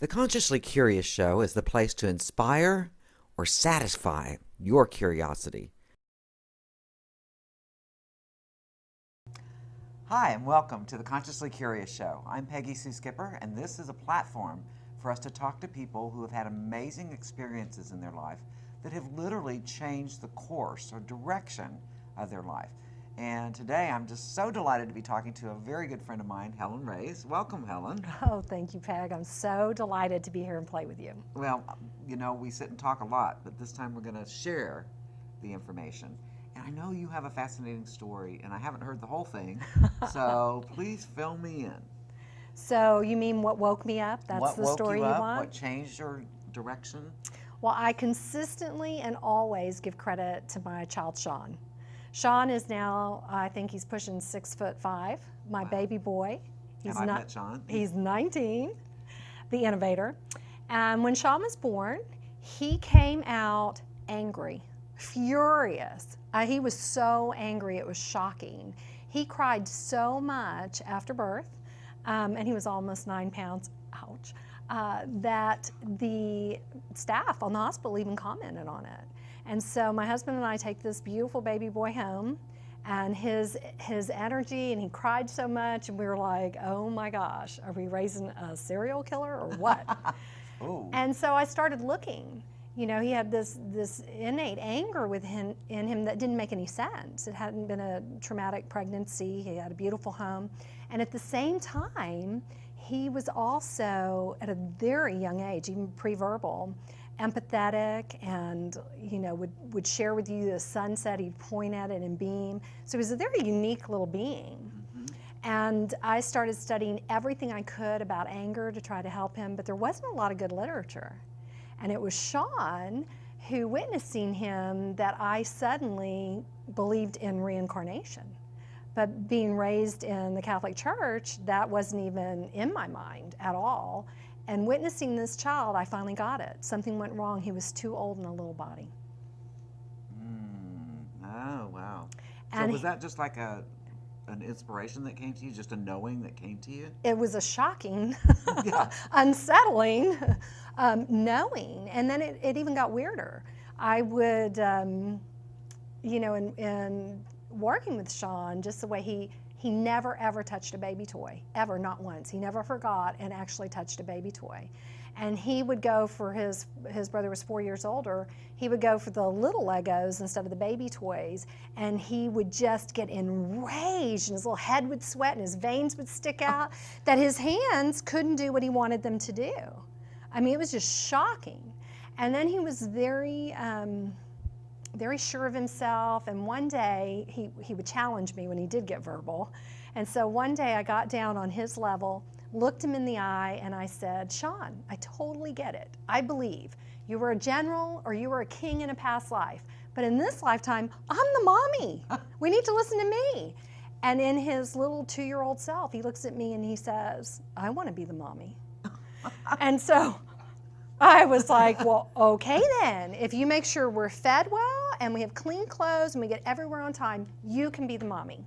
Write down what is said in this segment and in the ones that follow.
The Consciously Curious Show is the place to inspire or satisfy your curiosity. Hi, and welcome to the Consciously Curious Show. I'm Peggy Sue Skipper, and this is a platform for us to talk to people who have had amazing experiences in their life that have literally changed the course or direction of their life. And today I'm just so delighted to be talking to a very good friend of mine, Helen Racz. Welcome, Helen. Oh, thank you, Peg. I'm so delighted to be here and play with you. Well, you know, we sit and talk a lot, but this time we're going to share the information. And I know you have a fascinating story, and I haven't heard the whole thing, so please fill me in. So you mean what woke me up? That's What the woke story you you up? want? What changed your direction? Well, I consistently and always give credit to my child, Sean. Sean is now, I think he's pushing 6'5", my baby boy. Have I met Sean? He's 19, the innovator. And when Sean was born, he came out angry, furious. He was so angry, it was shocking. He cried so much after birth, and he was almost 9 pounds, ouch, that the staff on the hospital even commented on it. And so my husband and I take this beautiful baby boy home, and his energy, and he cried so much, and we were like, oh my gosh, are we raising a serial killer or what? And so I started looking. You know, he had this innate anger in him that didn't make any sense. It hadn't been a traumatic pregnancy. He had a beautiful home. And at the same time, he was also, at a very young age, even pre-verbal, empathetic, and you know, would share with you the sunset. He'd point at it and beam. So he was a very unique little being. And I started studying everything I could about anger to try to help him, but there wasn't a lot of good literature. And it was Sean who, witnessing him, that I suddenly believed in reincarnation. But being raised in the Catholic Church, that wasn't even in my mind at all. And witnessing this child, I finally got it. Something went wrong. He was too old in a little body. Oh, wow. And so was that just like an inspiration that came to you, just a knowing that came to you? It was a shocking, unsettling knowing. And then it even got weirder. I would, you know, in working with Sean, just the way he never ever touched a baby toy, ever, not once. He never forgot and actually touched a baby toy. And he would go for his brother was 4 years older, he would go for the little Legos instead of the baby toys, and he would just get enraged, and his little head would sweat and his veins would stick out, that his hands couldn't do what he wanted them to do. I mean, it was just shocking. And then he was very sure of himself, and one day he would challenge me when he did get verbal. And so one day I got down on his level, looked him in the eye, and I said, Sean, I totally get it. I believe you were a general or you were a king in a past life, but in this lifetime, I'm the mommy. We need to listen to me. And in his little 2-year-old self, he looks at me and he says, I want to be the mommy. And so I was like, well, okay then. If you make sure we're fed well and we have clean clothes and we get everywhere on time, you can be the mommy.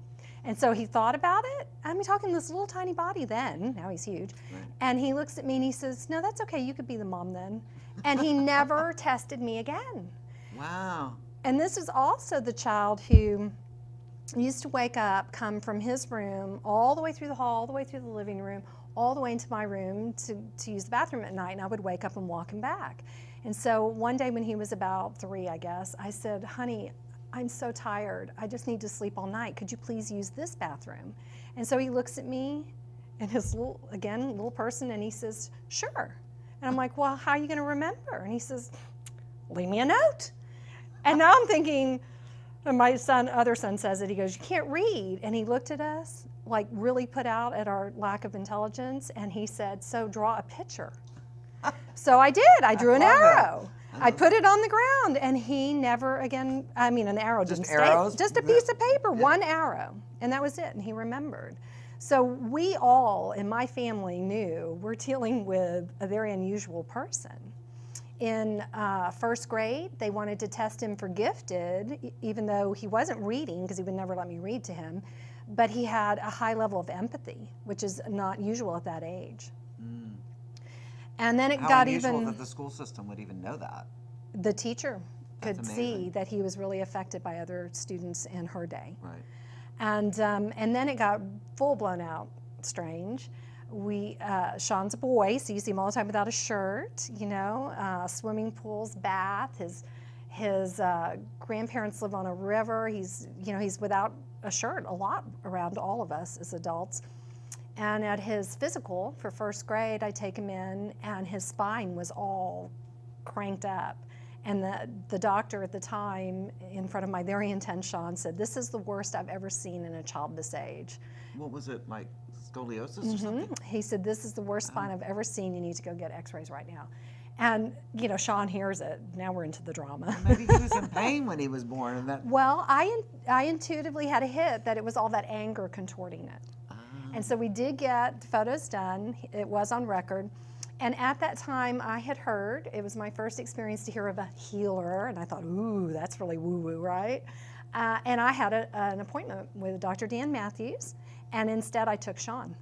And so he thought about it. I'm talking this little tiny body then, now he's huge. Right. And he looks at me and he says, no, that's okay, you could be the mom then. And he never tested me again. Wow. And this is also the child who used to wake up, come from his room, all the way through the hall, all the way through the living room, all the way into my room to use the bathroom at night, and I would wake up and walk him back. And so one day when he was about 3, I guess, I said, honey, I'm so tired. I just need to sleep all night. Could you please use this bathroom? And so he looks at me and his little person, and he says, sure. And I'm like, well, how are you going to remember? And he says, leave me a note. And now I'm thinking, and my other son says it, he goes, you can't read. And he looked at us, like really put out at our lack of intelligence, and he said, so draw a picture. So I did. I drew an arrow. I put it on the ground, and he never again, I mean, an arrow didn't stay. Just a piece of paper, one arrow, and that was it, and he remembered. So we all in my family knew we're dealing with a very unusual person. In first grade, they wanted to test him for gifted, even though he wasn't reading, because he would never let me read to him, but he had a high level of empathy, which is not usual at that age. And then it How got unusual even, that the school system would even know that. the teacher That's could see amazing. that he was really affected by other students in her day. Right. And then it got full blown out strange. Sean's a boy, so you see him all the time without a shirt, swimming pools, bath. His grandparents live on a river. He's without a shirt a lot around all of us as adults. And at his physical for first grade, I take him in, and his spine was all cranked up. And the doctor at the time, in front of my very intense Sean, said, "This is the worst I've ever seen in a child this age." What was it, like scoliosis or something? He said, "This is the worst spine I've ever seen. You need to go get x-rays right now." And, Sean hears it. Now we're into the drama. Maybe he was in pain when he was born, and that. Well, I intuitively had a hit that it was all that anger contorting it. And so we did get photos done. It was on record. And at that time, I had heard, it was my first experience to hear of a healer, and I thought, ooh, that's really woo-woo, right? And I had an appointment with Dr. Dan Matthews, and instead I took Sean.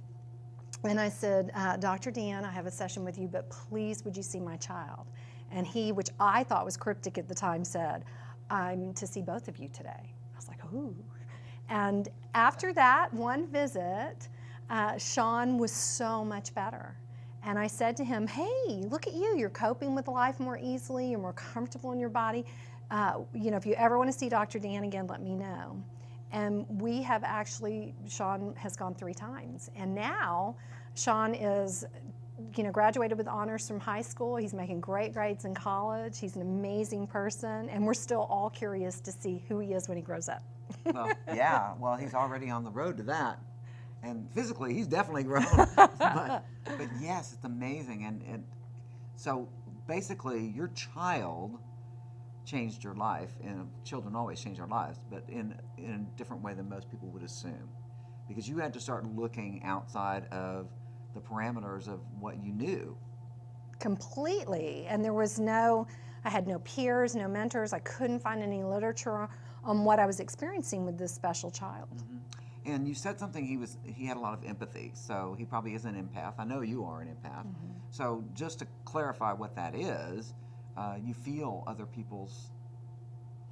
And I said, "Dr. Dan, I have a session with you, but please would you see my child?" And he, which I thought was cryptic at the time, said, "I'm to see both of you today." I was like, ooh. And after that one visit, Sean was so much better. And I said to him, "Hey, look at you. You're coping with life more easily. You're more comfortable in your body. If you ever want to see Dr. Dan again, let me know." And we have actually, Sean has gone 3 times. And now Sean is, graduated with honors from high school. He's making great grades in college. He's an amazing person. And we're still all curious to see who he is when he grows up. Well, yeah. Well, he's already on the road to that. And physically, he's definitely grown. but yes, it's amazing. And so basically, your child changed your life, and children always change our lives, but in a different way than most people would assume. Because you had to start looking outside of the parameters of what you knew. Completely. And I had no peers, no mentors. I couldn't find any literature on what I was experiencing with this special child. Mm-hmm. And you said something, he had a lot of empathy, so he probably is an empath. I know you are an empath. Mm-hmm. So just to clarify what that is, you feel other people's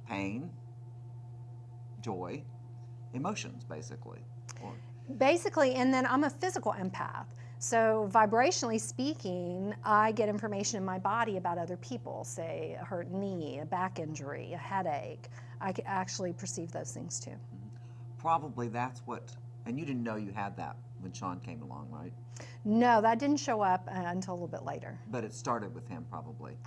pain, joy, emotions, basically. Basically, and then I'm a physical empath. So vibrationally speaking, I get information in my body about other people, say a hurt knee, a back injury, a headache. I can actually perceive those things too. Mm-hmm. Probably that's what, and you didn't know you had that when Sean came along, right? No, that didn't show up until a little bit later. But it started with him probably.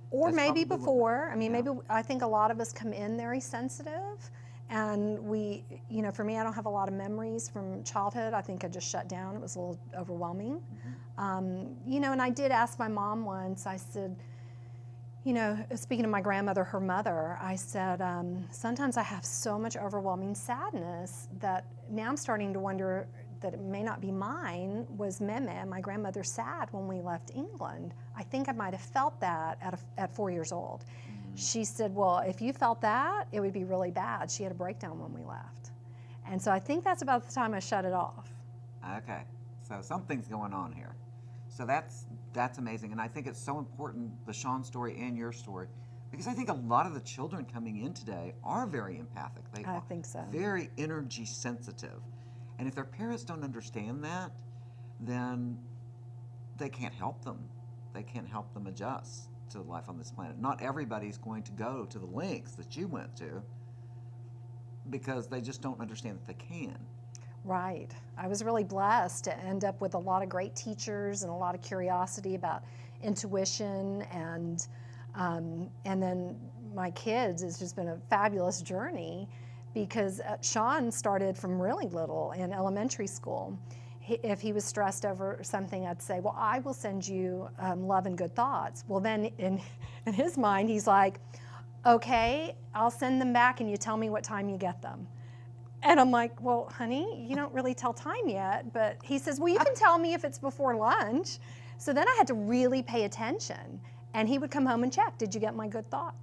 Or That's maybe probably before. Yeah. Maybe I think a lot of us come in very sensitive, and we, for me, I don't have a lot of memories from childhood. I think I just shut down. It was a little overwhelming. Mm-hmm. And I did ask my mom once, I said, speaking of my grandmother, her mother, I said, sometimes I have so much overwhelming sadness that now I'm starting to wonder that it may not be mine. Was Meme, my grandmother, sad when we left England? I think I might have felt that at 4 years old. Mm-hmm. She said, well, if you felt that, it would be really bad. She had a breakdown when we left. And so I think that's about the time I shut it off. Okay, so something's going on here. So that's amazing, and I think it's so important, the Sean story and your story, because I think a lot of the children coming in today are very empathic. I think so. Very energy sensitive. And if their parents don't understand that, then they can't help them. They can't help them adjust to life on this planet. Not everybody's going to go to the lengths that you went to because they just don't understand that they can. Right. I was really blessed to end up with a lot of great teachers and a lot of curiosity about intuition, and then my kids. It's just been a fabulous journey because Sean started from really little in elementary school. If he was stressed over something, I'd say, well, I will send you love and good thoughts. Well, then in his mind, he's like, okay, I'll send them back and you tell me what time you get them. And I'm like, well, honey, you don't really tell time yet. But he says, well, you can tell me if it's before lunch. So then I had to really pay attention. And he would come home and check, did you get my good thought?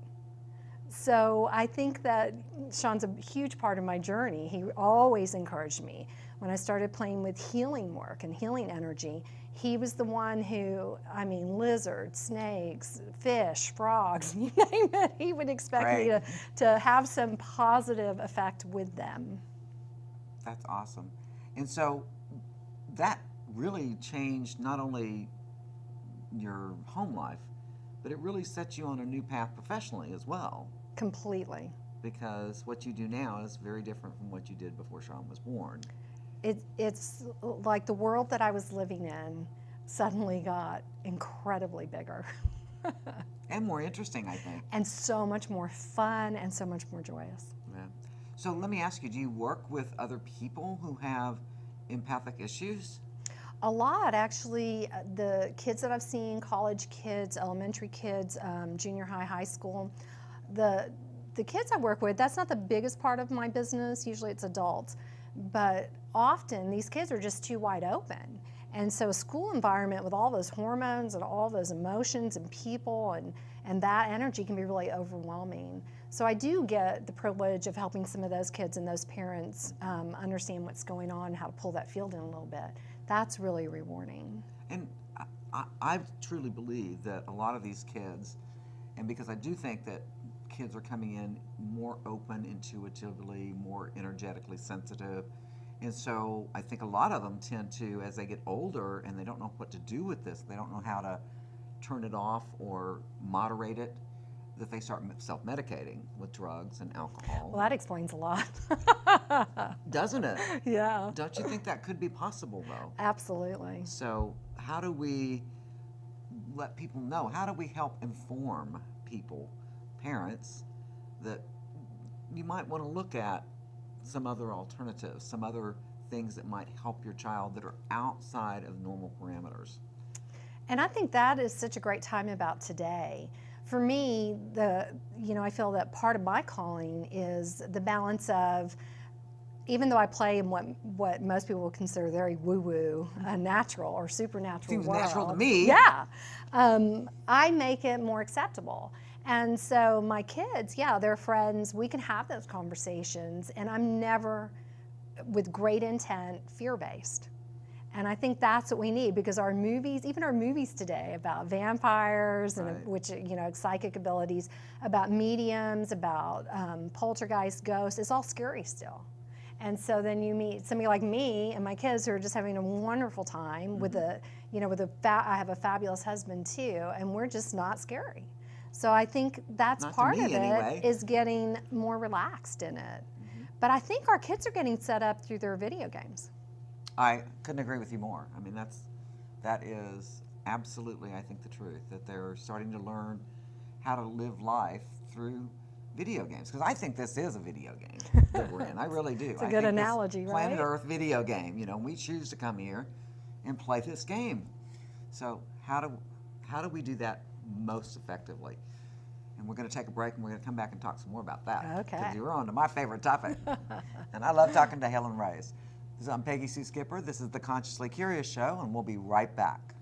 So I think that Sean's a huge part of my journey. He always encouraged me. when I started playing with healing work and healing energy, he was the one who, I mean, lizards, snakes, fish, frogs, you name it, he would expect me to have some positive effect with them. That's awesome. And so that really changed not only your home life, but it really set you on a new path professionally as well. Completely. Because what you do now is very different from what you did before Sean was born. It's like the world that I was living in suddenly got incredibly bigger. And more interesting, I think. And so much more fun and so much more joyous. Yeah. So let me ask you, do you work with other people who have empathic issues? A lot, actually. The kids that I've seen, college kids, elementary kids, junior high, high school, the kids I work with, that's not the biggest part of my business. Usually it's adults. But often these kids are just too wide open. And so a school environment with all those hormones and all those emotions and people and that energy can be really overwhelming. So I do get the privilege of helping some of those kids and those parents understand what's going on and how to pull that field in a little bit. That's really rewarding. And I truly believe that a lot of these kids, and because I do think that kids are coming in more open intuitively, more energetically sensitive. And so I think a lot of them tend to, as they get older and they don't know what to do with this, they don't know how to turn it off or moderate it, that they start self-medicating with drugs and alcohol. Well, that explains a lot. Doesn't it? Yeah. Don't you think that could be possible, though? Absolutely. So how do we let people know? How do we help inform people, parents, that you might want to look at some other alternatives, some other things that might help your child that are outside of normal parameters? And I think that is such a great time about today. For me, I feel that part of my calling is the balance of, even though I play in what most people would consider very woo-woo, natural or supernatural Seems world. natural to me. Yeah. I make it more acceptable. And so my kids, their friends, we can have those conversations, and I'm never, with great intent, fear-based. And I think that's what we need, because our movies, even our movies today about vampires and psychic abilities, about mediums, about poltergeist, ghosts, it's all scary still. And so then you meet somebody like me and my kids who are just having a wonderful time with I have a fabulous husband too, and we're just not scary. So I think that's part of it, is getting more relaxed in it. But I think our kids are getting set up through their video games. I couldn't agree with you more. I mean, that is absolutely, I think, the truth, that they're starting to learn how to live life through video games. Because I think this is a video game that we're in. I really do. It's a good analogy, right? Planet Earth video game. We choose to come here and play this game. So how do we do that most effectively? And we're going to take a break, and we're going to come back and talk some more about that. Okay. Because you're on to my favorite topic. And I love talking to Helen Racz. I'm Peggy Sue Skipper. This is the Consciously Curious Show, and we'll be right back.